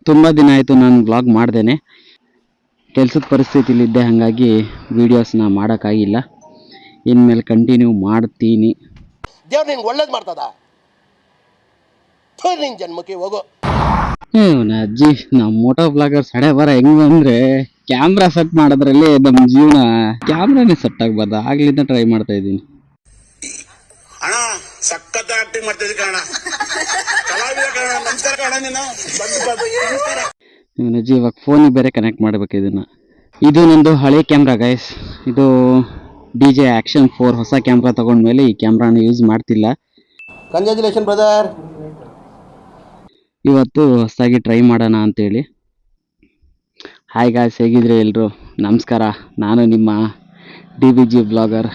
ತುಂಬ ದಿನ ಆಯಿತು ನಾನು ಬ್ಲಾಗ್ ಮಾಡ್ದೇನೆ. ಕೆಲಸದ ಪರಿಸ್ಥಿತಿಲಿದ್ದೆ, ಹಾಗಾಗಿ ವೀಡಿಯೋಸ್ನ ಮಾಡೋಕ್ಕಾಗಿಲ್ಲ. ಇನ್ಮೇಲೆ ಕಂಟಿನ್ಯೂ ಮಾಡ್ತೀನಿ. ದೇವ್ರು ನಿನ್ಗೆ ಒಳ್ಳೇದು ಮಾಡ್ತದ, ನಿನ್ ಜನ್ಮಕ್ಕೆ ಹೋಗೋ. ಅಜ್ಜಿ, ನಾವು ಮೋಟೋ ಬ್ಲಾಗರ್ಸ್ ಹಣೆ ಬರ ಹೆಂಗ್ ಅಂದ್ರೆ ಕ್ಯಾಮ್ರಾ ಸೆಟ್ ಮಾಡೋದ್ರಲ್ಲಿ ನಮ್ಮ ಜೀವನ. ಕ್ಯಾಮ್ರಾನೇ ಸೆಟ್ ಆಗ್ಬಾರ್ದು, ಆಗ್ಲಿಂದ ಟ್ರೈ ಮಾಡ್ತಾ ಇದ್ದೀನಿ. ಅಣ್ಣ ಸಖತ್ ಆಕ್ಟಿಂಗ್ ಮಾಡ್ತಿದ್ದೆ ಕಣ, ಕಲಾವಿದ ಕಣ. ನಮಸ್ಕಾರ ಕಣ, ನೀನು ಅಜ್ಜಿ ಇವಾಗ ಫೋನಿಗೆ ಬೇರೆ ಕನೆಕ್ಟ್ ಮಾಡಬೇಕು ಇದನ್ನ. ಇದು ನಂದು ಹಳೆ ಕ್ಯಾಮ್ರಾ ಗೈಸ್. ಇದು DJI Action 4 ಹೊಸ ಕ್ಯಾಮ್ರಾ ತಗೊಂಡ್ಮೇಲೆ ಈ ಕ್ಯಾಮ್ರಾನ ಯೂಸ್ ಮಾಡ್ತಿಲ್ಲ. Congratulation brother. ಇವತ್ತು ಹೊಸದಾಗಿ ಟ್ರೈ ಮಾಡೋಣ ಅಂತೇಳಿ. ಹಾಯ್ ಗಾಯ್ಸ್, ಹೇಗಿದ್ರೆ ಎಲ್ರು? ನಮಸ್ಕಾರ, ನಾನು ನಿಮ್ಮ DBG ಬ್ಲಾಗರ್.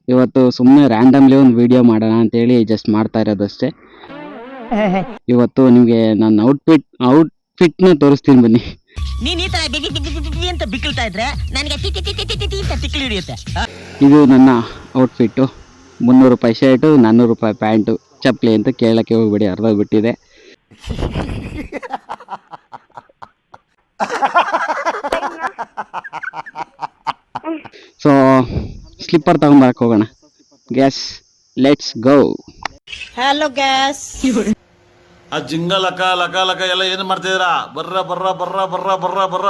ಇವತ್ತು ಸುಮ್ಮನೆ ರ್ಯಾಂಡಮ್ಲಿ ಒಂದು ವಿಡಿಯೋ ಮಾಡೋಣ ಅಂತೇಳಿ ಜಸ್ಟ್ ಮಾಡ್ತಾ ಇರೋದಷ್ಟೇ. ಇವತ್ತು ನಿಮಗೆ ನನ್ನ ಔಟ್ಫಿಟ್ನ ತೋರಿಸ್ತೀನಿ ಬನ್ನಿ. ನೀನ್ ಈ ತರ ಅಂತ ಬಿಕ್ಕಳ್ತಾ ಇದ್ರೆ ನನಗೆ ತಿಕ್ಕಿ ಹಿಡಿಯುತ್ತೆ. ಇದು ನನ್ನ ಔಟ್ಫಿಟ್ಟು. 300 ರೂಪಾಯಿ ಶರ್ಟು, 400 ರೂಪಾಯಿ ಪ್ಯಾಂಟು. ಚಪ್ಪಲಿ ಅಂತ ಕೇಳಕ್ಕೆ ಹೋಗ್ಬೇಡಿ, ಅರ್ಧೋಗ್ಬಿಟ್ಟಿದೆ. ಸೊ ಸ್ಲಿಪ್ಪರ್ ತಗೊಂಬರಕ್ಕೆ ಹೋಗೋಣ. Gas, let's go. Hello gas. ಆ ಜಿಂಗ ಲಕ ಲಕ ಲಕ ಎಲ್ಲ ಏನು ಮಾಡ್ತಿದ್ದೀರಾ? ಬರ್ರ ಬರ್ರ ಬರ್ರ ಬರ್ರ ಬರ್ರ ಬರ್ರ